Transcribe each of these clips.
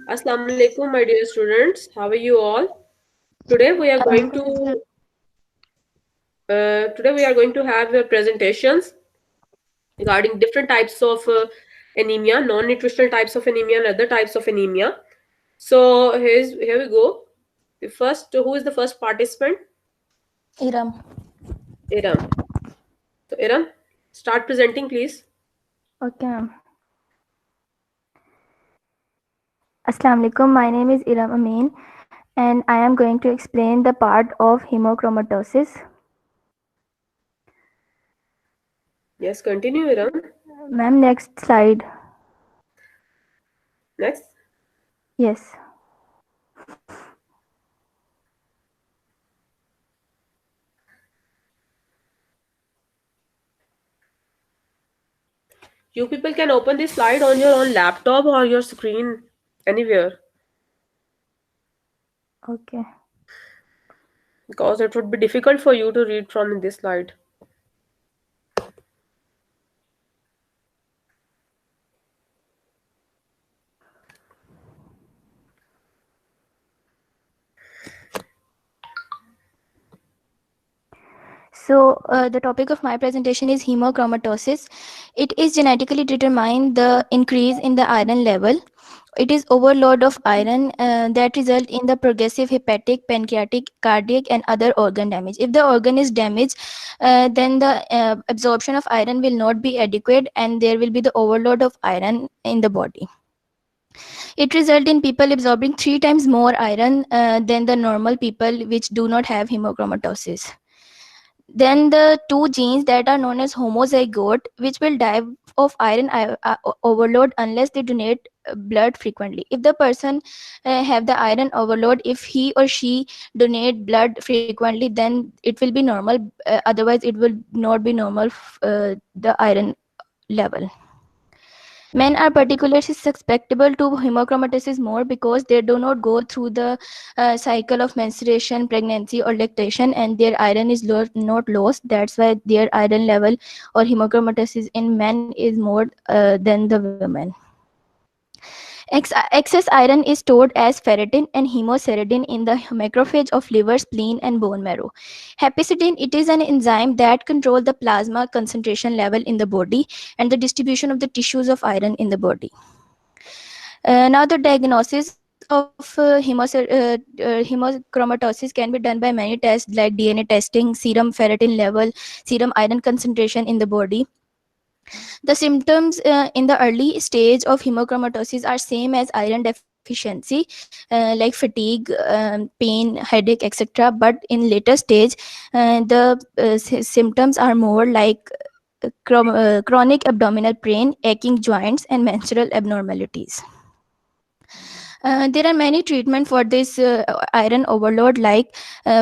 Assalamu alaikum, my dear students. How are you all? Today we are going Alaikum assalam. to have presentations regarding different types of anemia, non-nutritional types of anemia, and other types of anemia. So here we go. Who is the first participant? Iram. Iram. So Iram, start presenting, please. Okay, ma'am. Assalamu alaikum. My name is Iram Amin, and I am going to explain the part of hemochromatosis. Yes, continue, Iram. Ma'am, next slide. Next. Yes. You people can open this slide on your own laptop or your screen anywhere, Okay. because it would be difficult for you to read from this slide. So, the topic of my presentation is hemochromatosis. It is genetically determined the increase in the iron level. It is overload of iron that result in the progressive hepatic, pancreatic, cardiac, and other organ damage. If the organ is damaged, then the absorption of iron will not be adequate, and there will be the overload of iron in the body. It results in people absorbing 3 times more iron than the normal people which do not have hemochromatosis. Then the two genes that are known as homozygote, which will die of iron overload unless they donate blood frequently. If the person have the iron overload, if he or she donate blood frequently, then it will be normal. Otherwise, it will not be normal. The iron level. Men are particularly susceptible to hemochromatosis more because they do not go through the cycle of menstruation, pregnancy, or lactation, and their iron is not lost. That's why their iron level or hemochromatosis in men is more than the women. Excess iron is stored as ferritin and hemosiderin in the macrophage of liver, spleen, and bone marrow. Hepcidin, it is an enzyme that controls the plasma concentration level in the body and the distribution of the tissues of iron in the body. Now, the diagnosis of hemochromatosis can be done by many tests like DNA testing, serum ferritin level, serum iron concentration in the body. The symptoms in the early stage of hemochromatosis are same as iron deficiency, like fatigue, pain, headache, etc. But in later stage, the symptoms are more like chronic abdominal pain, aching joints, and menstrual abnormalities. There are many treatment for this iron overload. Like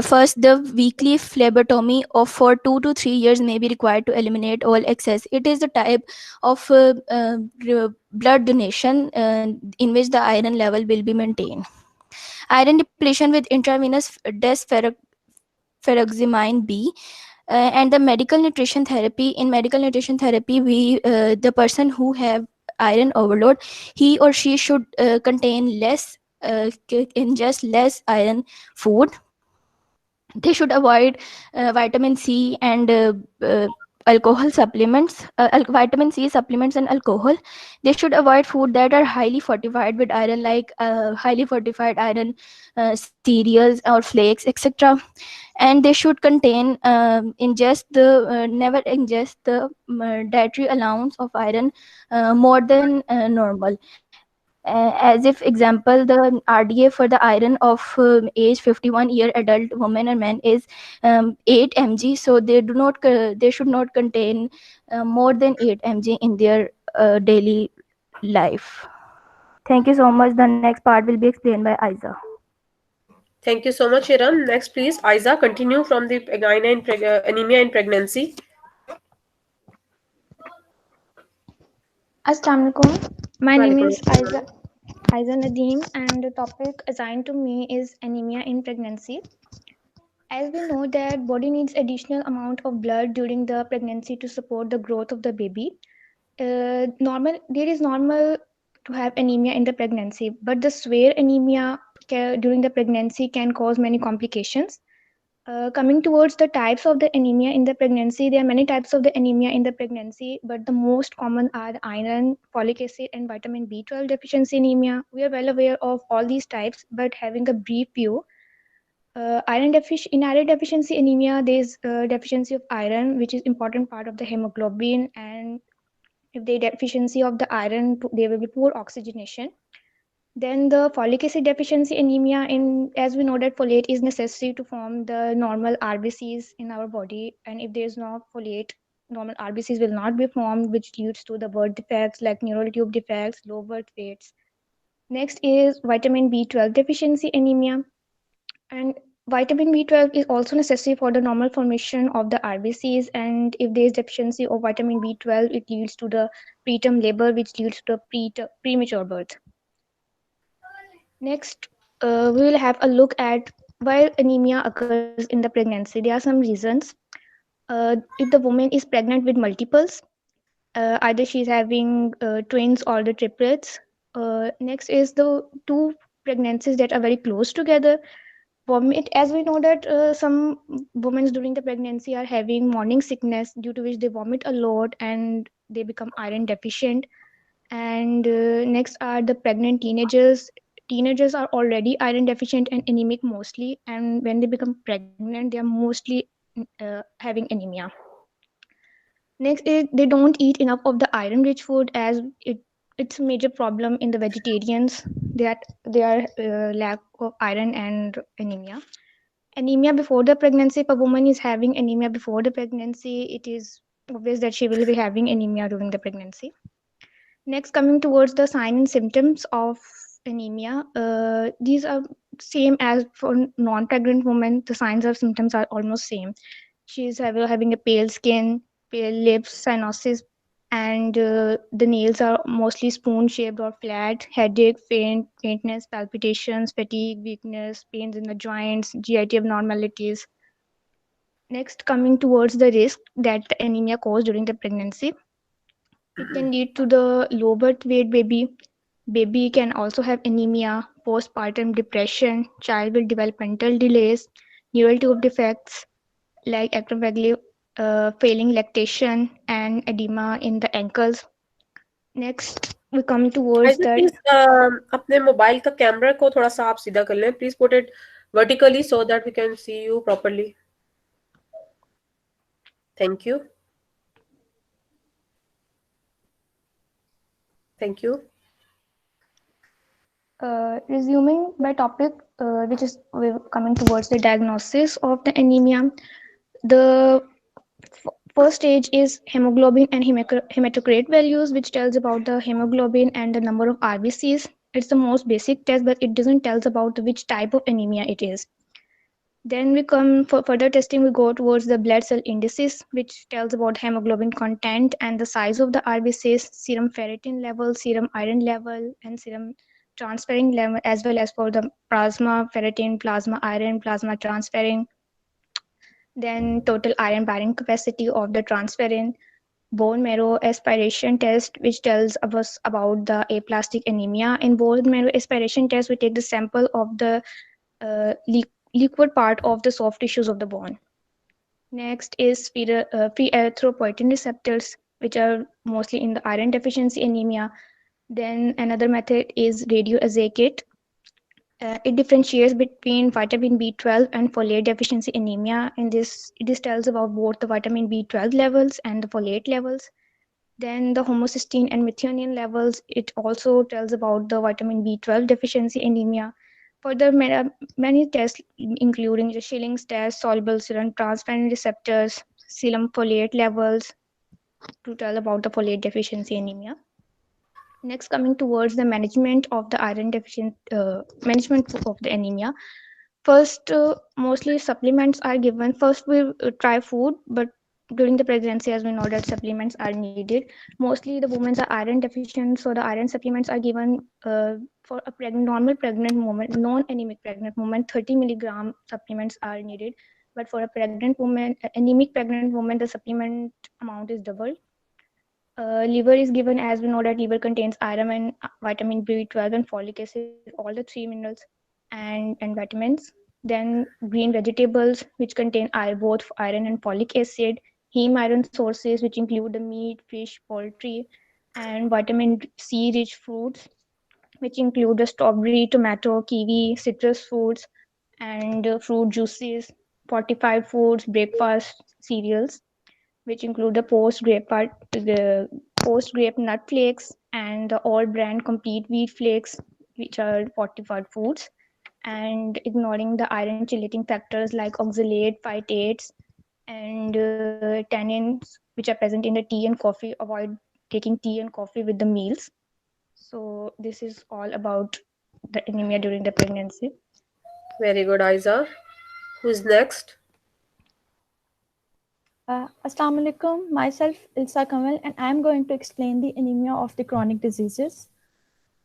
first, the weekly phlebotomy of for 2 to 3 years may be required to eliminate all excess. It is the type of blood donation in which the iron level will be maintained. Iron depletion with intravenous desferrixamine B. And the medical nutrition therapy. In medical nutrition therapy, we the person who have iron overload, he or she should contain less ingest less iron food. They should avoid vitamin C and alcohol supplements, vitamin C supplements and alcohol. They should avoid food that are highly fortified with iron, like highly fortified iron cereals or flakes, etc. And they should contain never ingest the dietary allowance of iron more than normal. As if example, the RDA for the iron of age 51-year adult woman and man is 8 mg, so they should not contain more than 8 mg in their daily life. Thank you so much. The next part will be explained by Aiza. Thank you so much, Iram. Next, please, Aiza, continue from the anemia in pregnancy. Assalamu alaikum. My name Walaikum is assalam. Aiza Nadeem, and the topic assigned to me is anemia in pregnancy. As we know that body needs additional amount of blood during the pregnancy to support the growth of the baby. There is normal to have anemia in the pregnancy, but the severe anemia during the pregnancy can cause many complications. Coming towards the types of the anemia in the pregnancy, there are many types of the anemia in the pregnancy, but the most common are the iron, folic acid, and vitamin B12 deficiency anemia. We are well aware of all these types, but having a brief view, in iron deficiency anemia, there is deficiency of iron, which is important part of the hemoglobin, and if they deficiency of the iron, there will be poor oxygenation. Then the folic acid deficiency anemia, in as we know that folate is necessary to form the normal RBCs in our body, and if there is no folate, normal RBCs will not be formed, which leads to the birth defects like neural tube defects, low birth weights. Next is vitamin B12 deficiency anemia, and vitamin B12 is also necessary for the normal formation of the RBCs, and if there is deficiency of vitamin B12, it leads to the preterm labor, which leads to the premature birth. Next, we will have a look at why anemia occurs in the pregnancy. There are some reasons. If the woman is pregnant with multiples, either she's having twins or the triplets. Next is the two pregnancies that are very close together. Vomit, as we know that some women during the pregnancy are having morning sickness, due to which they vomit a lot and they become iron deficient. And next are the pregnant teenagers. Teenagers are already iron deficient and anemic mostly, and when they become pregnant, they are mostly having anemia. Next is they don't eat enough of the iron rich food, as it's a major problem in the vegetarians that they are lack of iron and anemia. Anemia before the pregnancy, if a woman is having anemia before the pregnancy, it is obvious that she will be having anemia during the pregnancy. Next, coming towards the sign and symptoms of anemia, these are same as for non-pregnant women. The signs or symptoms are almost same. She's having a pale skin, pale lips, cyanosis, and the nails are mostly spoon-shaped or flat. Headache, faintness, palpitations, fatigue, weakness, pains in the joints, GIT abnormalities. Next, coming towards the risk that the anemia caused during the pregnancy, it can lead to the low birth weight baby. Baby can also have anemia, postpartum depression, child with developmental delays, neural tube defects like acromegaly, failing lactation, and edema in the ankles. Next, we come towards Aisa, that. please अपने mobile का camera को थोड़ा सा आप सीधा कर लें. Please put it vertically so that we can see you properly. Thank you. Thank you. Resuming my topic, which is we're coming towards the diagnosis of the anemia. The first stage is hemoglobin and hematocrit values, which tells about the hemoglobin and the number of RBCs. It's the most basic test, but it doesn't tell about which type of anemia it is. Then we come for further testing, we go towards the blood cell indices, which tells about hemoglobin content and the size of the RBCs, serum ferritin level, serum iron level, and serum transferrin level, as well as for the plasma ferritin, plasma iron, plasma transferrin. Then total iron bearing capacity of the transferrin, bone marrow aspiration test, which tells us about the aplastic anemia. In bone marrow aspiration test, we take the sample of the liquid part of the soft tissues of the bone. Next is free erythropoietin receptors, which are mostly in the iron deficiency anemia. Then another method is radioazacate. It differentiates between vitamin B12 and folate deficiency anemia. And this tells about both the vitamin B12 levels and the folate levels. Then the homocysteine and methionine levels, it also tells about the vitamin B12 deficiency anemia. Further, many tests, including the Schilling's test, soluble serum transferrin receptors, serum folate levels, to tell about the folate deficiency anemia. Next, coming towards the management of the iron deficient, management of the anemia. First, mostly supplements are given. First, we try food, but during the pregnancy, as we know that supplements are needed. Mostly the women are iron deficient, so the iron supplements are given for a normal pregnant woman, non-anemic pregnant woman, 30 milligram supplements are needed. But for a pregnant woman, anemic pregnant woman, the supplement amount is doubled. Liver is given, as we know that liver contains iron and vitamin B12 and folic acid, all the three minerals and vitamins. Then green vegetables, which contain both iron and folic acid. Heme iron sources, which include the meat, fish, poultry, and vitamin C rich fruits, which include the strawberry, tomato, kiwi, citrus fruits, and fruit juices, fortified foods, breakfast cereals, which include the post grape nut flakes and the all brand complete wheat flakes, which are fortified foods, and ignoring the iron chelating factors like oxalate, phytates, and tannins, which are present in the tea and coffee. Avoid taking tea and coffee with the meals. So this is all about the anemia during the pregnancy. Very good, Aiza. Who's next? Assalamu alaikum, myself Ilsa Kamal, and I am going to explain the anemia of the chronic diseases.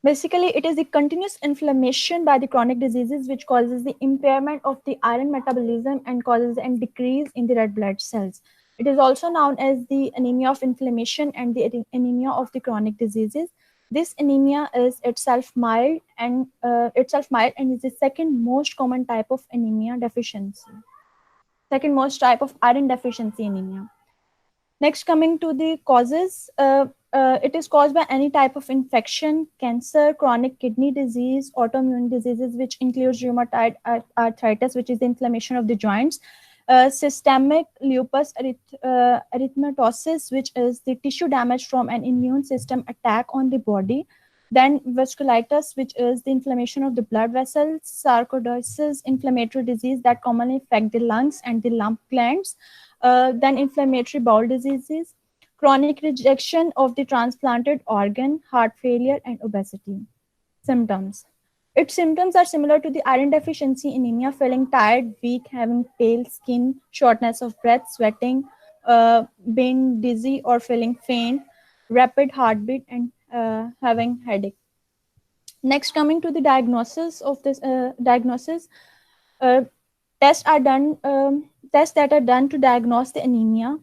Basically, it is the continuous inflammation by the chronic diseases which causes the impairment of the iron metabolism and causes a decrease in the red blood cells. It is also known as the anemia of inflammation and the anemia of the chronic diseases. This anemia is itself mild and is the second most common type of anemia deficiency. Second most type of iron deficiency anemia. Next, coming to the causes, it is caused by any type of infection, cancer, chronic kidney disease, autoimmune diseases, which includes rheumatoid arthritis, which is the inflammation of the joints, systemic lupus erythematosus, which is the tissue damage from an immune system attack on the body. Then vasculitis, which is the inflammation of the blood vessels, sarcoidosis, inflammatory disease that commonly affect the lungs and the lump glands. Then inflammatory bowel diseases, chronic rejection of the transplanted organ, heart failure, and obesity. Symptoms. Its symptoms are similar to the iron deficiency anemia, feeling tired, weak, having pale skin, shortness of breath, sweating, being dizzy or feeling faint, rapid heartbeat, and having headache. Next, coming to the diagnosis of this tests that are done to diagnose the anemia,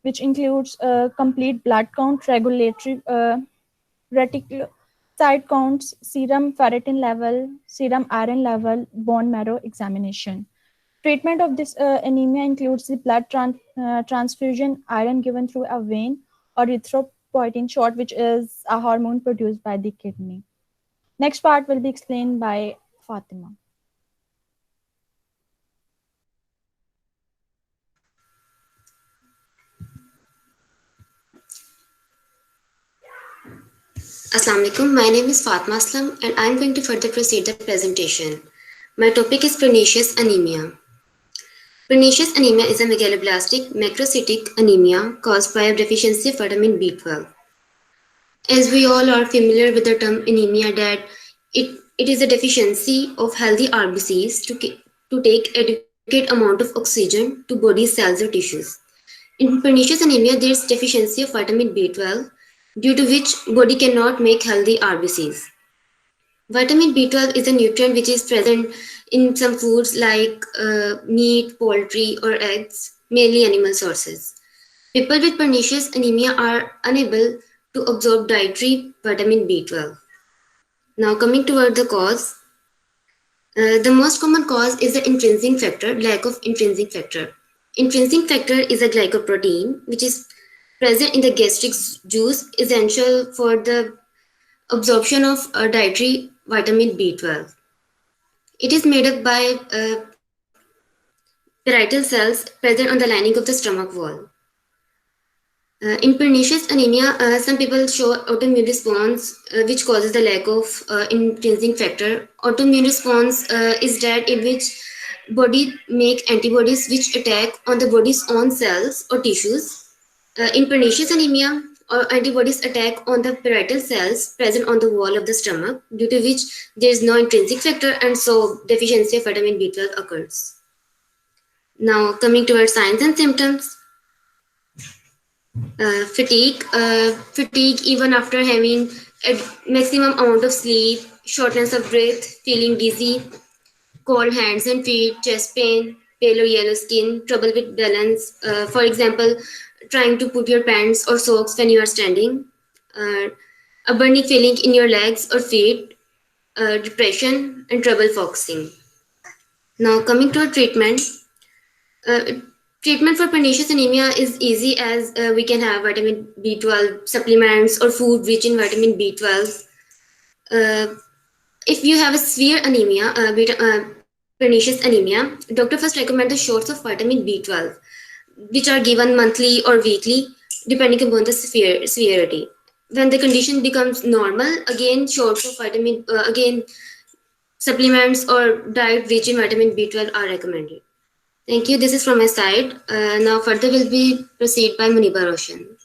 which includes complete blood count, regulatory reticulocyte counts, serum ferritin level, serum iron level, bone marrow examination. Treatment of this anemia includes the blood transfusion, iron given through a vein, or erythropoietin shot, which is a hormone produced by the kidney. Next part will be explained by Fatima. Assalamu alaikum. My name is Fatma Aslam and I am going to further proceed the presentation. My topic is pernicious anemia. Pernicious anemia is a megaloblastic macrocytic anemia caused by a deficiency of vitamin B12. As we all are familiar with the term anemia, that it is a deficiency of healthy RBCs to take adequate amount of oxygen to body cells or tissues. In pernicious anemia, there is deficiency of vitamin B12, due to which body cannot make healthy RBCs. Vitamin B12 is a nutrient which is present in some foods like meat, poultry, or eggs, mainly animal sources. People with pernicious anemia are unable to absorb dietary vitamin B12. Now coming toward the cause, the most common cause is the intrinsic factor, lack of intrinsic factor. Intrinsic factor is a glycoprotein which is present in the gastric juice, essential for the absorption of dietary vitamin B12. It is made up by parietal cells present on the lining of the stomach wall. In pernicious anemia, some people show autoimmune response, which causes the lack of intrinsic factor. Autoimmune response is that in which body make antibodies which attack on the body's own cells or tissues. In pernicious anemia, antibodies attack on the parietal cells present on the wall of the stomach, due to which there is no intrinsic factor and so deficiency of vitamin B12 occurs. Now coming towards signs and symptoms. Fatigue even after having a maximum amount of sleep, shortness of breath, feeling dizzy, cold hands and feet, chest pain, pale or yellow skin, trouble with balance. For example, trying to put your pants or socks when you are standing, a burning feeling in your legs or feet, depression, and trouble focusing. Now, coming to our treatment, uh, treatment for pernicious anemia is easy as we can have vitamin B12 supplements or food rich in vitamin B12. Uh, if you have a severe anemia, pernicious anemia, doctor first recommend the shots of vitamin B12, which are given monthly or weekly, depending upon the severity. When the condition becomes normal, again shots of again supplements or diet rich in vitamin B12 are recommended. Thank you. This is from my side. Now further will be proceed by Muniba Roshan.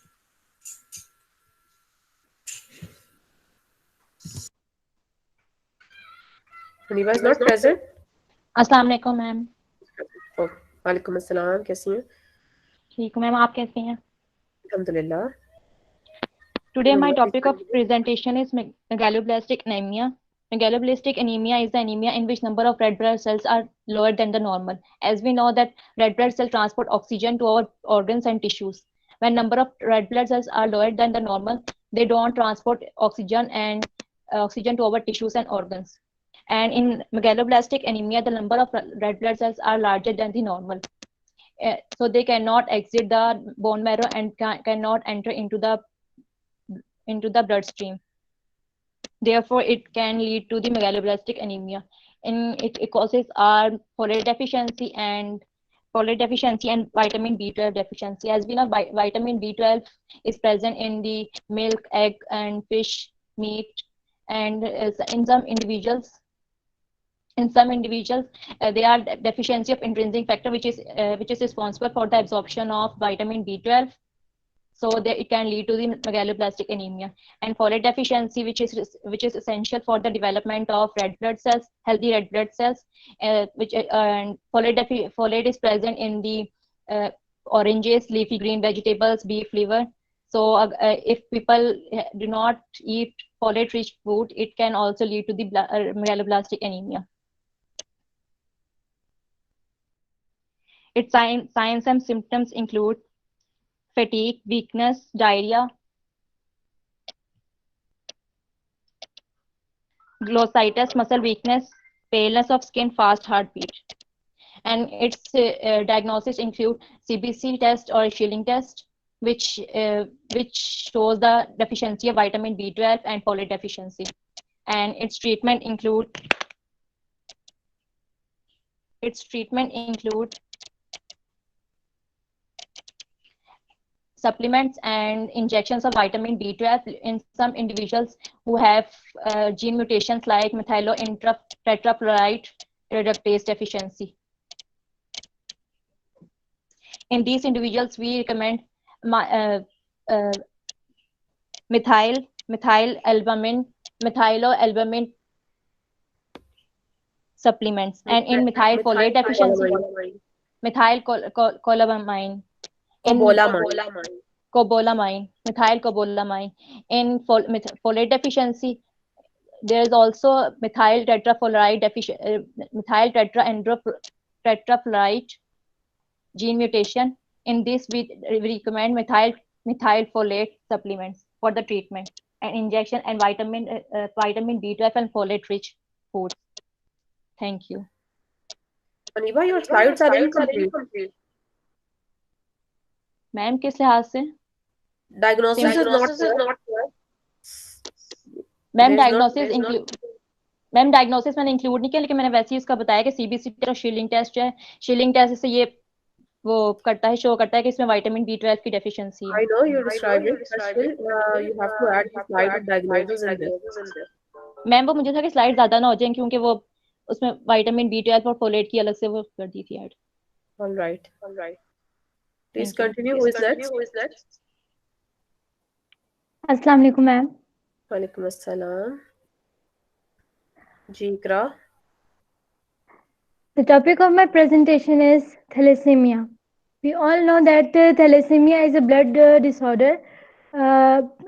Muniba is not present. अस्सलाम वालेकुम ma'am. Oh, वालेकुम अस्सलाम, कैसी हैं? ठीक हूँ ma'am, आप कैसे हैं? अल्हम्दुलिल्लाह. Today my topic of presentation is megaloblastic anemia. Megaloblastic anemia is the anemia in which number of red blood cells are lower than the normal. As we know that red blood cells transport oxygen to our organs and tissues. When number of red blood cells are lower than the normal, they don't transport oxygen to our tissues and organs. And in megaloblastic anemia, the number of red blood cells are larger than the normal. So they cannot exit the bone marrow and cannot enter into the bloodstream. Therefore, it can lead to the megaloblastic anemia. It causes our folate deficiency and vitamin B12 deficiency. As we know, vitamin B12 is present in the milk, egg, and fish, meat, and in some individuals, they are deficiency of intrinsic factor, which is responsible for the absorption of vitamin B12. So it can lead to the megaloblastic anemia. And folate deficiency, which is essential for the development of red blood cells, healthy red blood cells. Folate is present in the oranges, leafy green vegetables, beef liver. So if people do not eat folate-rich food, it can also lead to the megaloblastic anemia. Its signs and symptoms include fatigue, weakness, diarrhea, glossitis, muscle weakness, paleness of skin, fast heartbeat. And its diagnosis include CBC test or Schilling test, which shows the deficiency of vitamin B12 and folate deficiency. And its treatment include supplements and injections of vitamin B12 in some individuals who have gene mutations like methylotetrafluoride reductase deficiency. In these individuals, we recommend methyloalbumin supplements. And in methylfolate deficiency, methylcobalamine. Methylcobalamine. In folate deficiency, there is also methyl tetrafluoride gene mutation. In this, we recommend methylfolate supplements for the treatment and injection and vitamin B12 and folate-rich foods. Thank you. Muniba, your slides are incomplete. Ma'am किस लिहाज से? Diagnosis is not clear. Ma'am diagnosis मैंने include नहीं किया, लेकिन मैंने वैसे ही उसका बताया कि सीबीसी और शीलिंग टेस्ट है. शीलिंग टेस्ट से ये वो करता है, शो करता है कि इसमें विटामिन B12 की डेफिशिएंसी है. I know you're describing, but still you have to add the slide of diagnosis in this. Ma'am वो मुझे था कि स्लाइड ज्यादा ना हो जाए, क्योंकि वो उसमें विटामिन B12 और फोलेट की अलग से वो कर दी थी add. All right. Please continue. Who is next? Assalamu alaikum, ma'am. Walaikum assalam. Ji, Ikra. The topic of my presentation is thalassemia. We all know that thalassemia is a blood disorder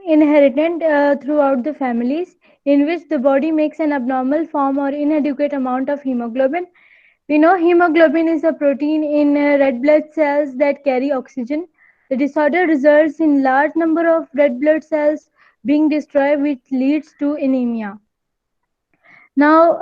inherited throughout the families, in which the body makes an abnormal form or inadequate amount of hemoglobin. We know hemoglobin is a protein in red blood cells that carry oxygen. The disorder results in large number of red blood cells being destroyed, which leads to anemia. Now,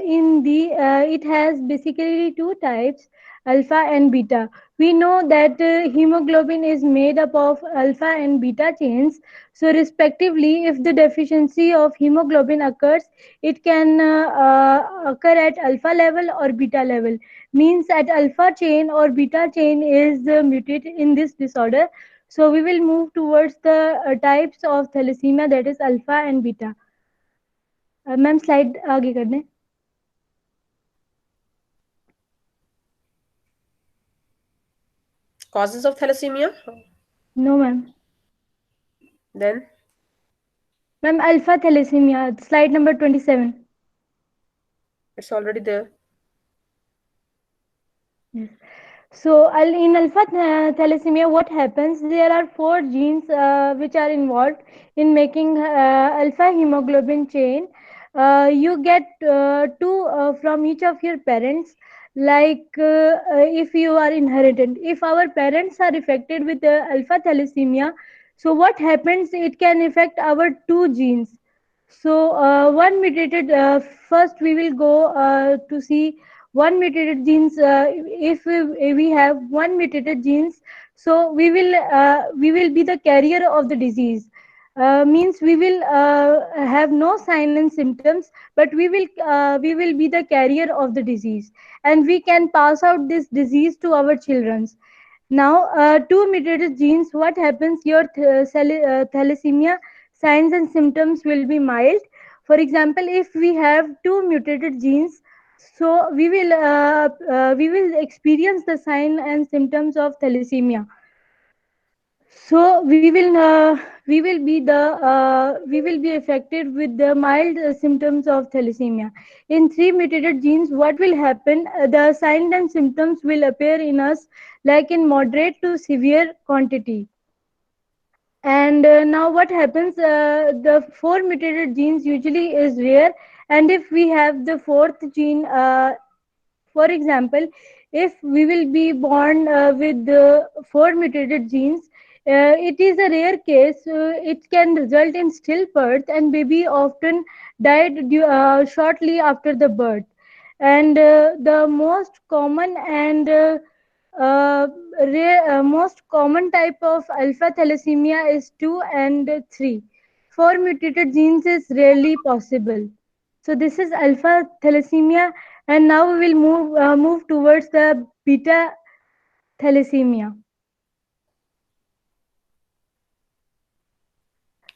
it has basically two types, alpha and beta. We know that hemoglobin is made up of alpha and beta chains. So, respectively, if the deficiency of hemoglobin occurs, it can occur at alpha level or beta level. Means at alpha chain or beta chain is mutated in this disorder. So, we will move towards the types of thalassemia, that is alpha and beta. Ma'am slide आगे कर दें. Causes of thalassemia? No ma'am. Then ma'am alpha thalassemia slide number 27. it's already there. Yes. So in alpha thalassemia, what happens? There are four genes which are involved in making alpha hemoglobin chain. You get two from each of your parents. Like if you are inherited, if our parents are affected with alpha thalassemia, so what happens? It can affect our two genes. So one mutated. First, we will go to see one mutated genes. If we have one mutated genes, so we will be the carrier of the disease. Means we will have no sign and symptoms, but we will be the carrier of the disease, and we can pass out this disease to our children. Now, two mutated genes, what happens? Your thalassemia signs and symptoms will be mild. For example, if we have two mutated genes, so we will experience the sign and symptoms of thalassemia. So we will be affected with the mild symptoms of thalassemia. In three mutated genes, what will happen? The signs and symptoms will appear in us like in moderate to severe quantity. And now what happens? The four mutated genes usually is rare, and if we have the fourth gene, for example, if we will be born with the four mutated genes, it is a rare case. It can result in stillbirth, and baby often died shortly after the birth. And the most common and most common type of alpha thalassemia is 2 and 3. Four mutated genes is rarely possible. So this is alpha thalassemia, and now we will move towards the beta thalassemia.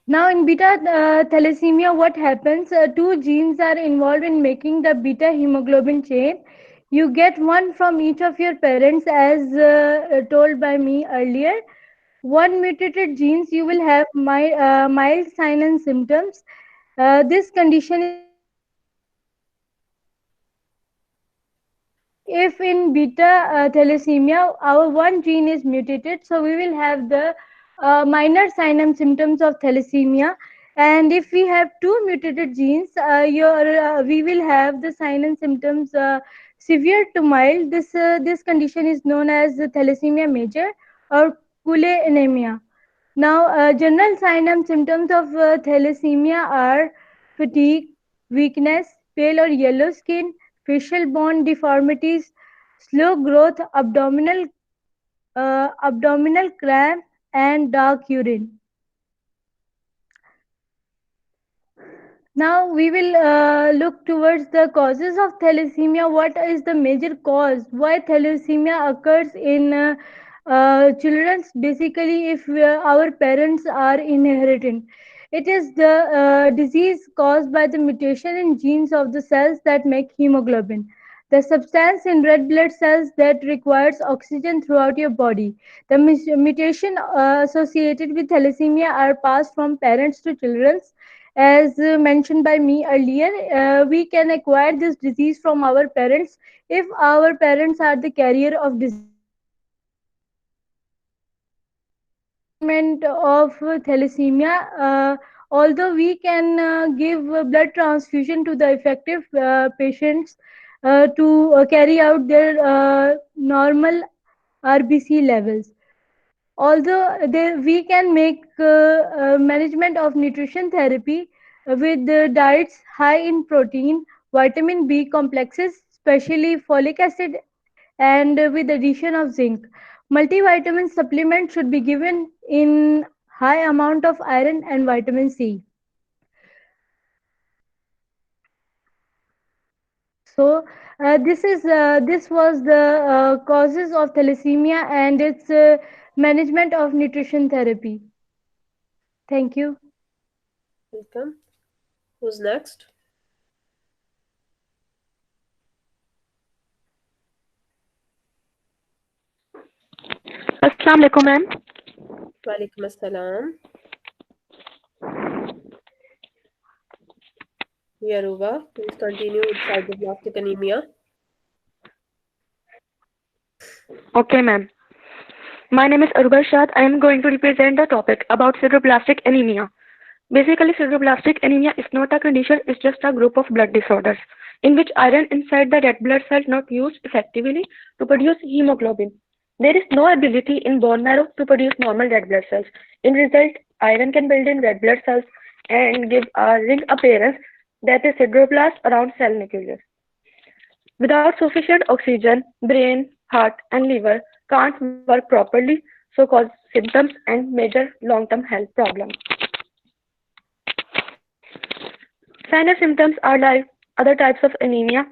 Now in beta thalassemia, what happens? Two genes are involved in making the beta hemoglobin chain. You get one from each of your parents, as told by me earlier. One mutated genes, you will have mild sign and symptoms. This condition is if in beta thalassemia our one gene is mutated, so we will have the minor sign and symptoms of thalassemia. And if we have two mutated genes, we will have the sign and symptoms severe to mild. This condition is known as thalassemia major or Cooley anemia. Now, general sign and symptoms of thalassemia are fatigue, weakness, pale or yellow skin, facial bone deformities, slow growth, abdominal cramp, and dark urine. Now we will look towards the causes of thalassemia. What is the major cause? Why thalassemia occurs in children? Basically, if our parents are inherited, it is the disease caused by the mutation in genes of the cells that make hemoglobin, the substance in red blood cells that requires oxygen throughout your body. The mutation associated with thalassemia are passed from parents to children. As mentioned by me earlier, we can acquire this disease from our parents if our parents are the carrier of disease. Treatment of thalassemia, although we can give blood transfusion to the effective patients to carry out their normal RBC levels. We can make management of nutrition therapy with diets high in protein, vitamin B complexes, especially folic acid, and with addition of zinc. Multivitamin supplement should be given in high amount of iron and vitamin C. So this was the causes of thalassemia and its management of nutrition therapy. Thank you. Welcome. Who's next? Assalamu alaikum, ma'am. Walaikum assalam. Yaruba, please continue with sideroblastic anemia. Okay, ma'am. My name is Aruba Shad. I am going to represent the topic about sideroblastic anemia. Basically, sideroblastic anemia is not a condition, it's just a group of blood disorders in which iron inside the red blood cell not used effectively to produce hemoglobin. There is no ability in bone marrow to produce normal red blood cells. In result, iron can build in red blood cells and give a ring appearance that is sideroblast around cell nucleus. Without sufficient oxygen, brain, heart, and liver can't work properly, so cause symptoms and major long-term health problems. Signs and symptoms are like other types of anemia,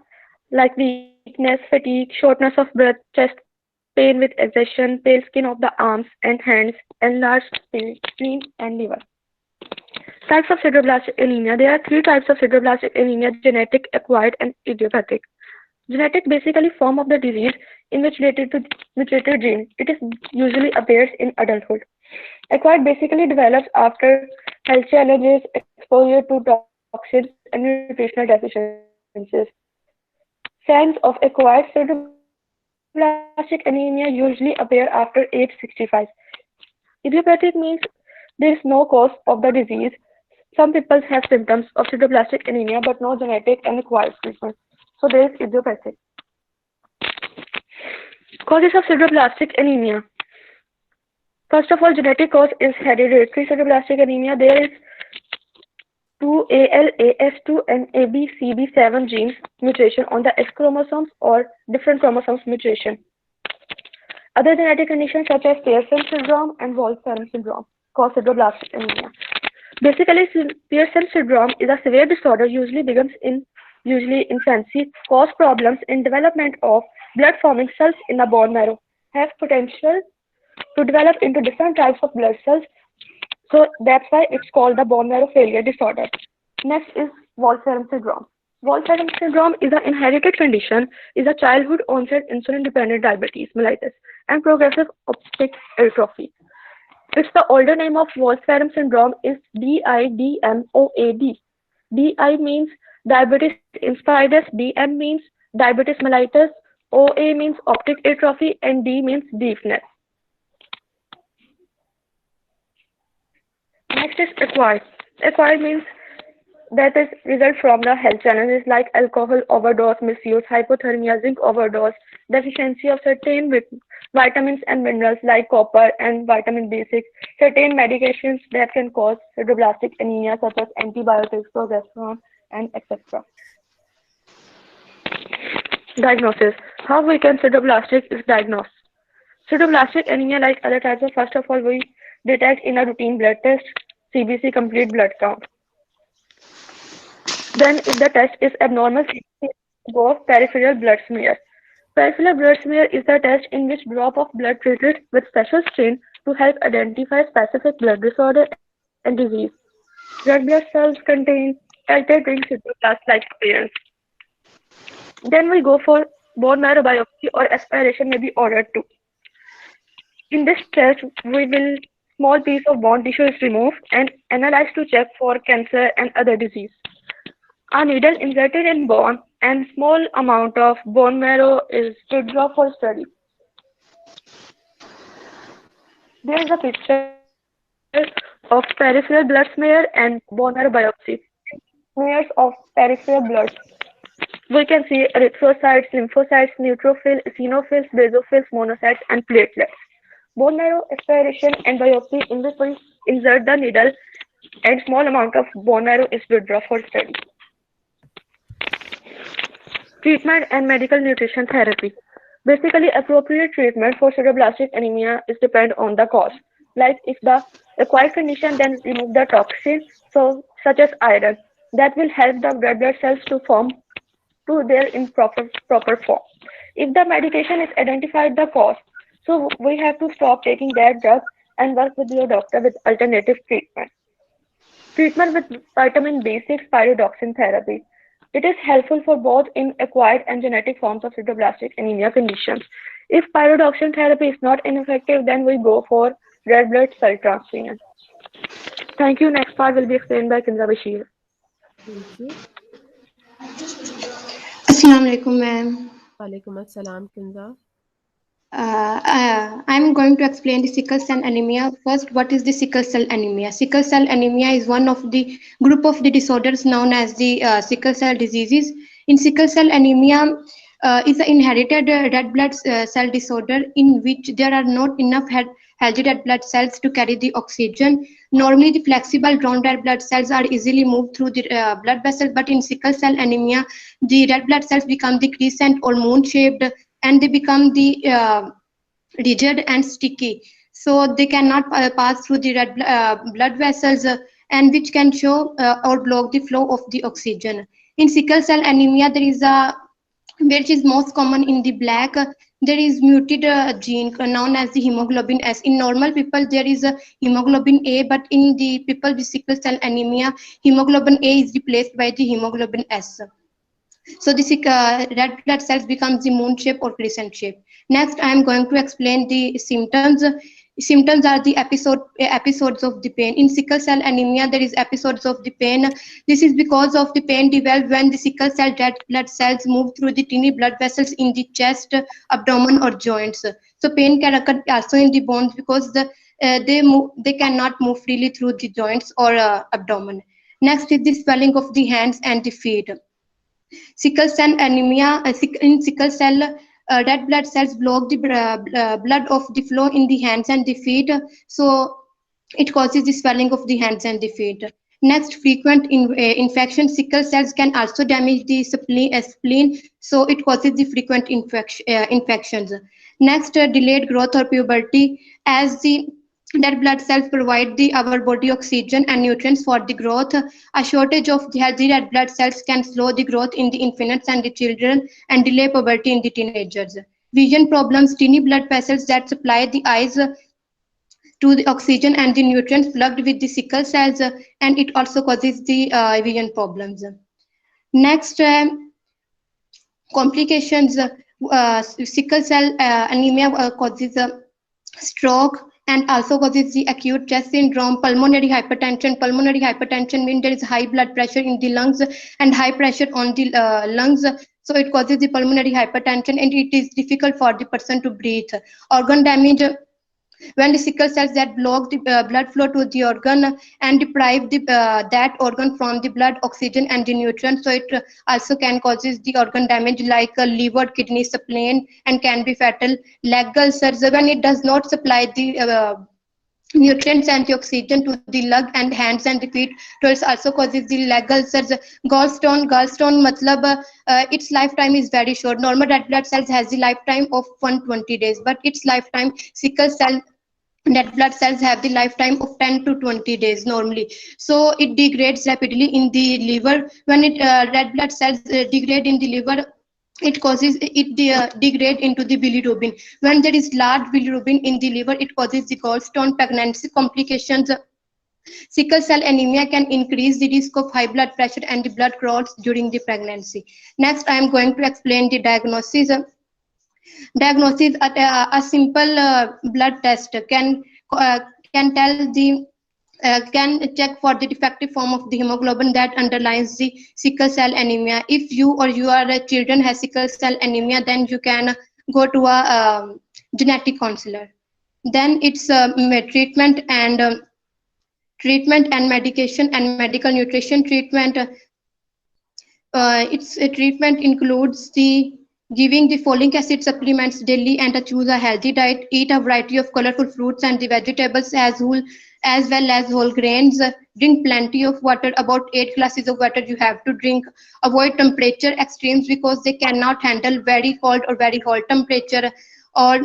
like weakness, fatigue, shortness of breath, chest pain with exhaustion, pale skin of the arms and hands, enlarged spleen and liver. Types of sideroblastic anemia. There are three types of sideroblastic anemia: genetic, acquired, and idiopathic. Genetic basically form of the disease in which related to mutated gene. It is usually appears in adulthood. Acquired basically develops after health challenges, exposure to toxins, and nutritional deficiencies. Signs of acquired sideroblastic anemia usually appear after age 65. Idiopathic means there is no cause of the disease. Some people have symptoms of sideroblastic anemia but no genetic and acquired treatment. So there is idiopathic. Causes of sideroblastic anemia. First of all, genetic cause is hereditary sideroblastic anemia. There is two ALAS2 and ABCB7 genes mutation on the X chromosomes or different chromosomes mutation. Other genetic conditions such as Pearson syndrome and Wolfram syndrome cause sideroblastic anemia. Basically, Pearson syndrome is a severe disorder usually begins in infancy, cause problems in development of blood-forming cells in the bone marrow, have potential to develop into different types of blood cells. So that's why it's called the bone marrow failure disorder. Next is Wolfram syndrome. Wolfram syndrome is an inherited condition, is a childhood onset insulin-dependent diabetes mellitus and progressive optic atrophy. It's the older name of Wolfram syndrome is DIDMOAD. DI means diabetes insipidus, DM means diabetes mellitus, OA means optic atrophy, and D means deafness. Next is acquired. Acquired means that is result from the health challenges like alcohol overdose, misuse, hypothermia, zinc overdose, deficiency of certain vitamins and minerals like copper and vitamin B6, certain medications that can cause sideroblastic anemia such as antibiotics, progesterone, and etc. Diagnosis. How we can sideroblastic is diagnosed. Sideroblastic anemia, like other types, first of all, we detect in a routine blood test, CBC complete blood count. Then, if the test is abnormal, go peripheral blood smear. Peripheral blood smear is the test in which drop of blood treated with special strain to help identify specific blood disorder and disease. Red blood cells contain altered sideroblast-like appearance. Then we go for bone marrow biopsy or aspiration may be ordered too. In this test, we will small piece of bone tissue is removed and analyzed to check for cancer and other disease. A needle inserted in bone and small amount of bone marrow is withdrawn for study. There is a picture of peripheral blood smear and bone marrow biopsy. Smears of peripheral blood. We can see erythrocytes, lymphocytes, neutrophils, eosinophils, basophils, monocytes, and platelets. bone marrow aspiration and biopsy, in which we insert the needle and small amount of bone marrow is withdrawn for study. Treatment and medical nutrition therapy. Basically, appropriate treatment for sideroblastic anemia is depend on the cause. Like if the acquired condition, then remove the toxin, so such as iron, that will help the red blood cells to form to their in proper form. If the medication is identified the cause, so we have to stop taking that drug and work with your doctor with alternative treatment. Treatment with vitamin B6 pyridoxine therapy. It is helpful for both in acquired and genetic forms of sideroblastic anemia conditions. If pyridoxine therapy is not ineffective, then we go for red blood cell transfusion. Thank you. Next part will be explained by Kinza Bashir. Thank you. Assalamu alaikum, ma'am. Walaikum assalam, Kinza. I'm going to explain the sickle cell anemia. First, what is the sickle cell anemia? Sickle cell anemia is one of the group of the disorders known as the sickle cell diseases. In sickle cell anemia is an inherited red blood cell disorder in which there are not enough healthy red blood cells to carry the oxygen. Normally, the flexible brown red blood cells are easily moved through the blood vessel, but in sickle cell anemia, the red blood cells become the crescent or moon-shaped, and they become the rigid and sticky, so they cannot pass through the red blood vessels, and which can show or block the flow of the oxygen. In sickle cell anemia, there is a, which is most common in the black, there is muted gene known as the hemoglobin S. In normal people, there is a hemoglobin A, but in the people with sickle cell anemia, hemoglobin A is replaced by the hemoglobin S. So this red blood cells becomes the moon shape or crescent shape. Next, I am going to explain the symptoms. Symptoms are the episodes of the pain. In sickle cell anemia, there is episodes of the pain. This is because of the pain developed when the sickle cell red blood cells move through the tiny blood vessels in the chest, abdomen, or joints. So pain can occur also in the bones because they cannot move freely through the joints or abdomen. Next is the swelling of the hands and the feet. Sickle cell anemia, in sickle cell, red blood cells block the blood of the flow in the hands and the feet, so it causes the swelling of the hands and the feet. Next, frequent infection. Sickle cells can also damage the spleen, so it causes the frequent infections. Next, delayed growth or puberty. As the red blood cells provide our body oxygen and nutrients for the growth, a shortage of the healthy red blood cells can slow the growth in the infants and the children and delay puberty in the teenagers. Vision problems. Tiny blood vessels that supply the eyes to the oxygen and the nutrients plugged with the sickle cells, and it also causes the vision problems. Next, complications. Sickle cell anemia causes stroke and also causes the acute chest syndrome. Pulmonary hypertension. Pulmonary hypertension means there is high blood pressure in the lungs and high pressure on the lungs, so it causes the pulmonary hypertension and it is difficult for the person to breathe. Organ damage. When the sickle cells that block the blood flow to the organ and deprive that organ from the blood, oxygen, and the nutrients, so it also can causes the organ damage like liver, kidney, spleen, and can be fatal. Leg ulcers. When it does not supply the nutrients and the oxygen to the leg and hands and the feet, so it also causes the leg ulcers. Gallstone. Matlab its lifetime is very short. Normal red blood cells has the lifetime of 120 days, but its lifetime, sickle cell red blood cells have the lifetime of 10 to 20 days normally, so it degrades rapidly in the liver. When it red blood cells degrade in the liver, it causes it degrade into the bilirubin. When there is large bilirubin in the liver, it causes the gallstone. Pregnancy complications. Sickle cell anemia can increase the risk of high blood pressure and the blood clots during the pregnancy. Next, I am going to explain the diagnosis. Diagnosis. A simple blood test can tell the can check for the defective form of the hemoglobin that underlies the sickle cell anemia. If you or your children has sickle cell anemia, then you can go to a genetic counselor. Then it's treatment and medication and medical nutrition treatment. Its treatment includes the giving the folic acid supplements daily and choose a healthy diet. Eat a variety of colorful fruits and the vegetables as well as whole grains. Drink plenty of water, about 8 glasses of water you have to drink. Avoid temperature extremes because they cannot handle very cold or very hot temperature. Or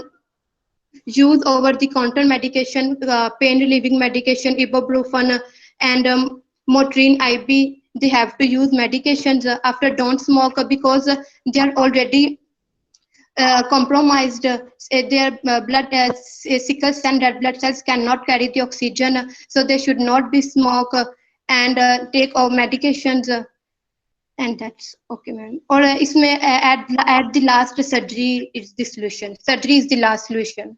use over-the-counter medication, pain-relieving medication, ibuprofen and Motrin IB. They have to use medications after. Don't smoke because they are already compromised. Their blood sickle and red blood cells cannot carry the oxygen, so they should not be smoke and take medications. And that's okay, ma'am. Or इसमें at the last surgery is the solution. Surgery is the last solution.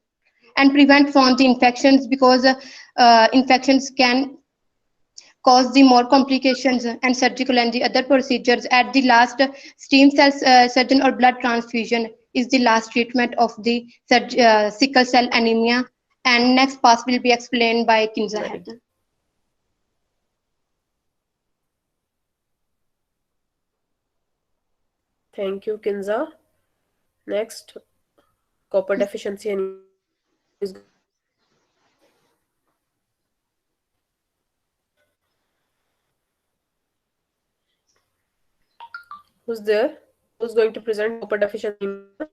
And prevent from the infections because infections can cause the more complications and surgical and the other procedures. At the last, stem cell surgeon or blood transfusion is the last treatment of the sickle cell anemia. And next pass will be explained by Kinza Heather. Thank you, Kinza. Next, copper deficiency anemia is who's there? Who's going to present copper deficiency anemia?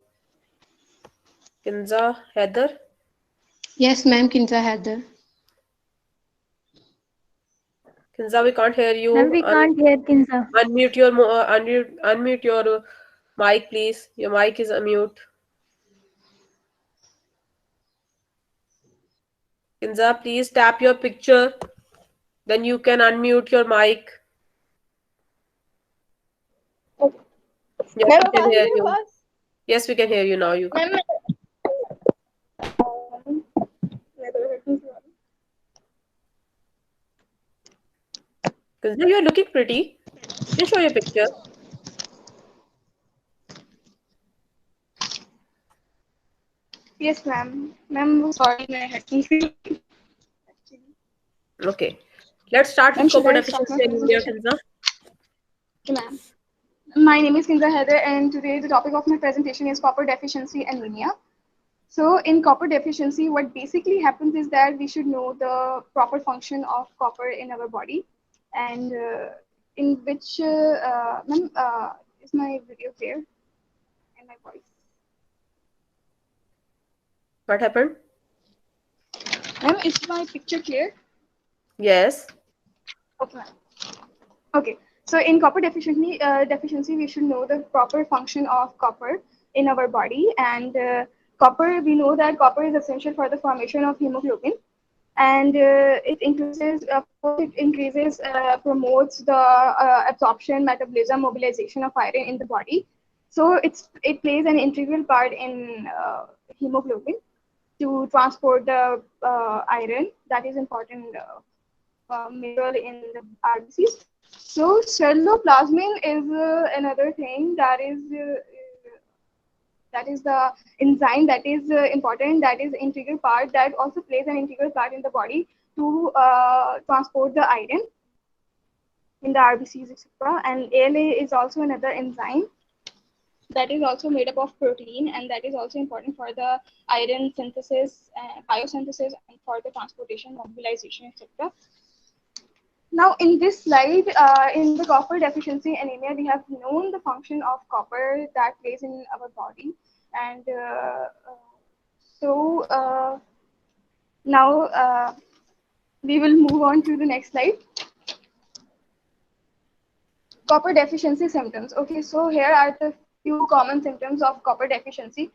Kinza Heather? Yes, ma'am, Kinza Heather. Kinza, we can't hear you. Ma'am, we can't hear Kinza. Unmute your mic, please. Your mic is unmute. Kinza, please tap your picture. Then you can unmute your mic. Yes, we can hear you. Yes, we can hear you now. You can. Kinza, you are looking pretty. Can you show your picture? Yes, ma'am. Ma'am, sorry, I had to. Okay. Let's start with Should copper I start deficiency my anemia, presentation? Kinza. Okay, ma'am. My name is Kinza Heather, and today the topic of my presentation is copper deficiency anemia. So in copper deficiency, what basically happens is that we should know the proper function of copper in our body, and in which, ma'am, is my video clear and my voice? What happened? Ma'am, is my picture clear? Yes. Okay, ma'am. Okay, so in copper deficiency, we should know the proper function of copper in our body. And copper, we know that copper is essential for the formation of hemoglobin. And it increases, promotes the absorption, metabolism, mobilization of iron in the body. So it plays an integral part in hemoglobin to transport the iron that is important mineral in the RBCs. So ceruloplasmin is another thing that is the enzyme that is important, that is integral part, that also plays an integral part in the body to transport the iron in the RBCs, etc. And ALA is also another enzyme that is also made up of protein, and that is also important for the iron synthesis, biosynthesis, and for the transportation, mobilization, etc. Now, in this slide, in the copper deficiency anemia, we have known the function of copper that plays in our body. And now we will move on to the next slide. Copper deficiency symptoms. Okay, so here are the few common symptoms of copper deficiency.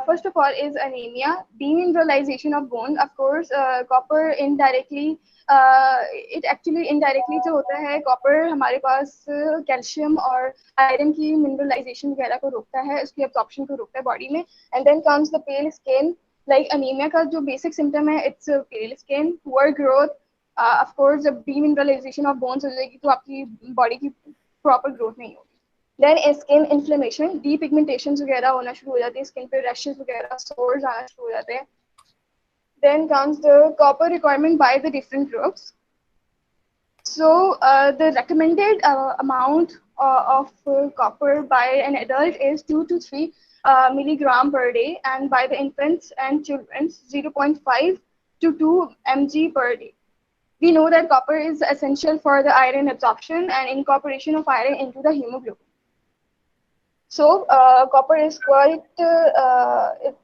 First of all is anemia, demineralization of bone. Of course, copper indirectly, it actually indirectly जो होता है copper हमारे पास calcium और iron की mineralization वगैरह को रोकता है, उसकी absorption को रोकता है body में. And then comes the pale skin. Like anemia का जो basic symptom है, it's pale skin, poor growth. Of course, जब demineralization of bones हो जाएगी तो आपकी body की proper growth नहीं होगी. Then skin inflammation, depigmentation वगैरह होना शुरू हो जाती है, skin पे rashes वगैरह, sores आना शुरू हो जाते हैं. Then comes the copper requirement by the different groups. So the recommended amount of copper by an adult is 2 to 3 milligram per day, and by the infants and children 0.5 to 2 mg per day. We know that copper is essential for the iron absorption and incorporation of iron into the hemoglobin. So copper is quite, it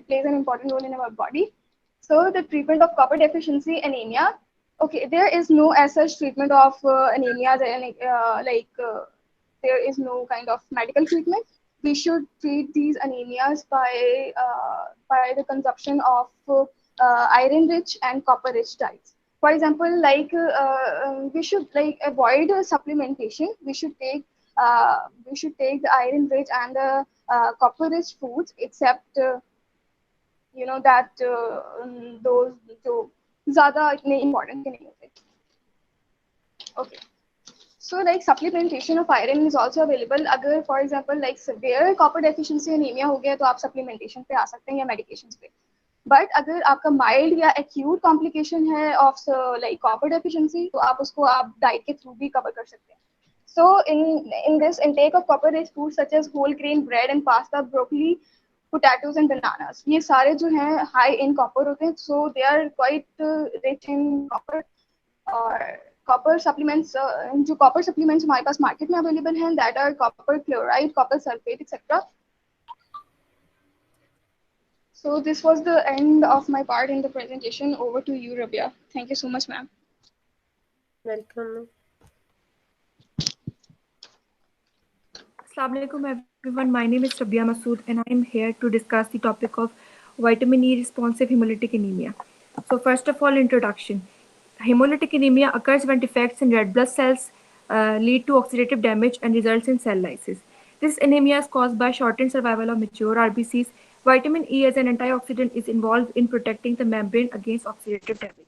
plays an important role in our body. So the treatment of copper deficiency anemia, okay, there is no as such treatment of anemia, there is no kind of medical treatment. We should treat these anemias by the consumption of iron-rich and copper-rich diets. For example, we should avoid supplementation. We should take the iron-rich and the copper-rich foods, except that those जो ज़्यादा इतने important के नहीं होते. Okay. So supplementation of iron is also available. अगर for example severe copper deficiency anemia हो गया तो आप supplementation पे आ सकते हैं या medications पे. But अगर आपका mild या acute complication है of copper deficiency तो आप उसको diet के through भी cover कर सकते हैं. So in this intake of copper rich foods such as whole grain bread and pasta, broccoli, potatoes and bananas, ये सारे जो हैं high in copper होते हैं, so they are quite rich in copper. और copper supplements, जो copper supplements हमारे पास market में available हैं, that are copper chloride, copper sulfate, etc. So this was the end of my part in the presentation. Over to you, Rabia. Thank you so much, ma'am. Welcome. Assalamu alaikum everyone, my name is Rabia Masood and I am here to discuss the topic of vitamin E responsive hemolytic anemia. So first of all, introduction. Hemolytic anemia occurs when defects in red blood cells lead to oxidative damage and results in cell lysis. This anemia is caused by shortened survival of mature RBCs. Vitamin E as an antioxidant is involved in protecting the membrane against oxidative damage.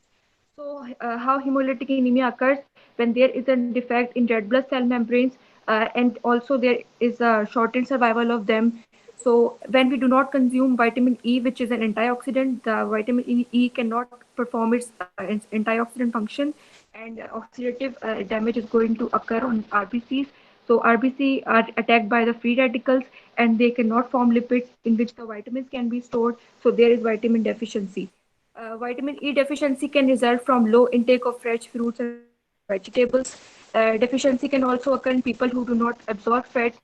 So how hemolytic anemia occurs? When there is a defect in red blood cell membranes, and also there is a shortened survival of them. So when we do not consume vitamin E, which is an antioxidant, the vitamin E cannot perform its antioxidant function, and oxidative damage is going to occur on RBCs. So RBC are attacked by the free radicals and they cannot form lipids in which the vitamins can be stored. So there is vitamin deficiency. Vitamin E deficiency can result from low intake of fresh fruits and vegetables. Deficiency can also occur in people who do not absorb fat.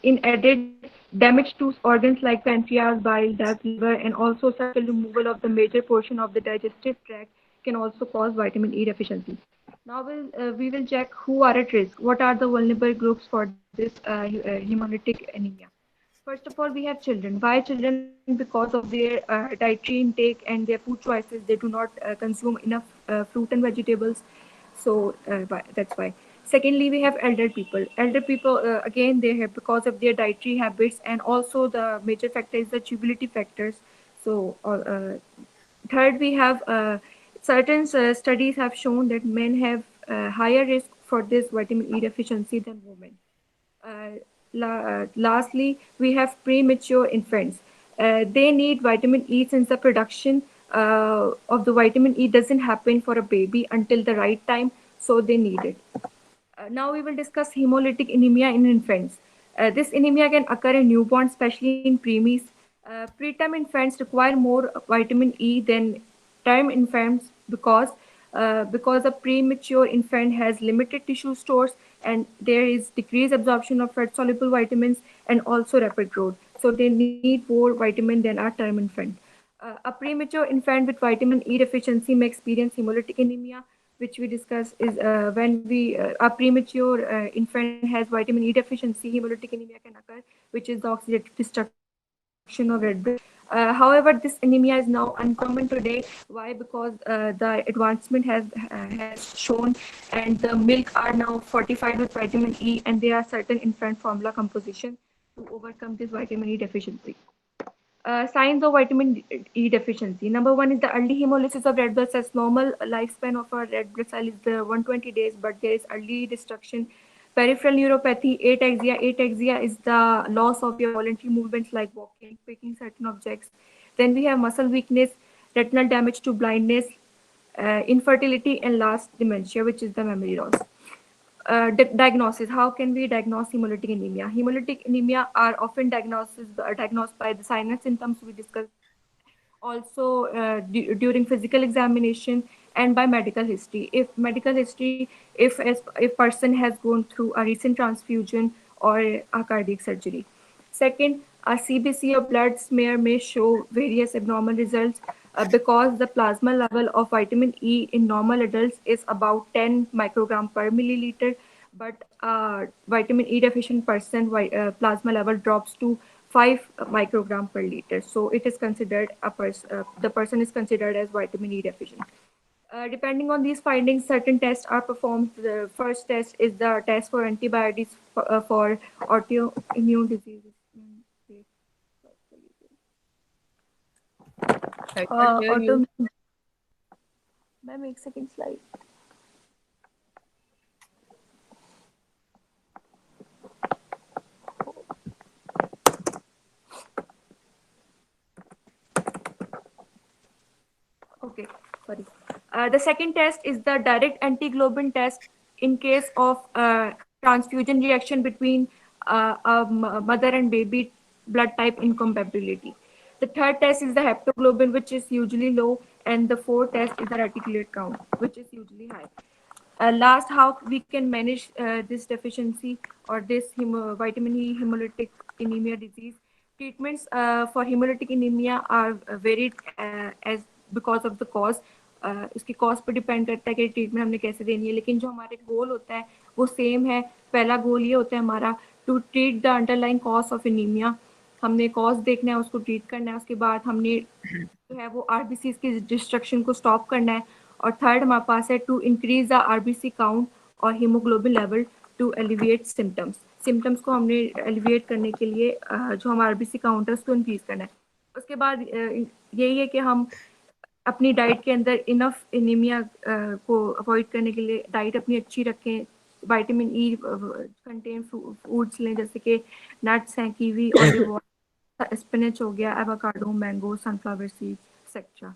In added, damage to organs like pancreas, bile duct, liver, and also surgical removal of the major portion of the digestive tract can also cause vitamin E deficiency. Now we will check who are at risk. What are the vulnerable groups for this hemolytic anemia? First of all, we have children. Why children? Because of their dietary intake and their food choices, they do not consume enough fruit and vegetables. So that's why. Secondly, we have elder people. Elder people, again, they have because of their dietary habits, and also the major factor is the tubility factors. So third, we have certain studies have shown that men have higher risk for this vitamin E deficiency than women. Lastly, we have premature infants. They need vitamin E since the production of the vitamin E doesn't happen for a baby until the right time, so they need it. Now we will discuss hemolytic anemia in infants. This anemia can occur in newborns, especially in preemies. Preterm infants require more vitamin E than term infants because a premature infant has limited tissue stores and there is decreased absorption of fat soluble vitamins and also rapid growth. So they need more vitamin than a term infant. A premature infant with vitamin E deficiency may experience hemolytic anemia, which we discuss is when a premature infant has vitamin E deficiency, hemolytic anemia can occur, which is the oxidative destruction of red blood. However, this anemia is now uncommon today. Why? Because the advancement has shown, and the milk are now fortified with vitamin E, and there are certain infant formula composition to overcome this vitamin E deficiency. Signs of vitamin E deficiency. Number one is the early hemolysis of red blood cells. Normal lifespan of a red blood cell is the 120 days, but there is early destruction. Peripheral neuropathy, ataxia. Ataxia is the loss of your voluntary movements like walking, picking certain objects. Then we have muscle weakness, retinal damage to blindness, infertility, and last dementia, which is the memory loss. Diagnosis. How can we diagnose hemolytic anemia? Hemolytic anemia are often diagnosed by the signs and symptoms we discussed, also during physical examination and by medical history. If medical history, if person has gone through a recent transfusion or a cardiac surgery. Second, a CBC or blood smear may show various abnormal results because the plasma level of vitamin E in normal adults is about 10 microgram per milliliter, but vitamin E deficient person plasma level drops to 5 microgram per liter. So it is considered the person is considered as vitamin E deficient. Depending on these findings, certain tests are performed. The first test is the test for antibodies for autoimmune diseases. I can't hear you. Ma'am, एक second slide. Okay, sorry. The second test is the direct antiglobin test in case of transfusion reaction between mother and baby blood type incompatibility. The third test is the haptoglobin, which is usually low, and the fourth test is the reticulate count, which is usually high. Last, how we can manage this deficiency or this vitamin E hemolytic anemia disease. Treatments for hemolytic anemia are varied as because of the cause. इसकी cause पर depend करता है कि treatment हमने कैसे देनी है, लेकिन जो हमारे गोल होता है वो सेम है. पहला गोल ये होता है हमारा to treat the underline cause of anaemia. हमने कॉज देखना है, उसको ट्रीट करना है. उसके बाद हमने जो है वो आरबीसी की डिस्ट्रक्शन को स्टॉप करना है. और थर्ड हमारे पास है to increase the RBC count और haemoglobin level to alleviate symptoms को हमने एलिविएट करने के लिए जो हमारा आरबीसी काउंट है उसको इंक्रीज करना है. उसके बाद यही है कि हम अपनी डाइट के अंदर इनफ एनीमिया को अवॉइड करने के लिए डाइट अपनी अच्छी रखें. विटामिन ई कंटेन फूड्स लें, जैसे कि नट्स हैं, कीवी, ऑलिव ऑयल, स्पिनच हो गया, avocado, mango, sunflower seeds etcetera.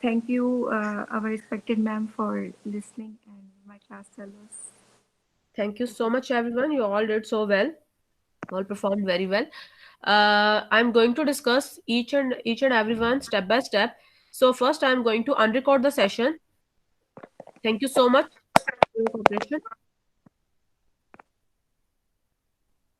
Thank you, our respected ma'am, for listening and my class fellows. Thank you so much, everyone. You all did so well. All performed very well. I'm going to discuss each and everyone step by step. So first, I'm going to unrecord the session. Thank you so much for your cooperation.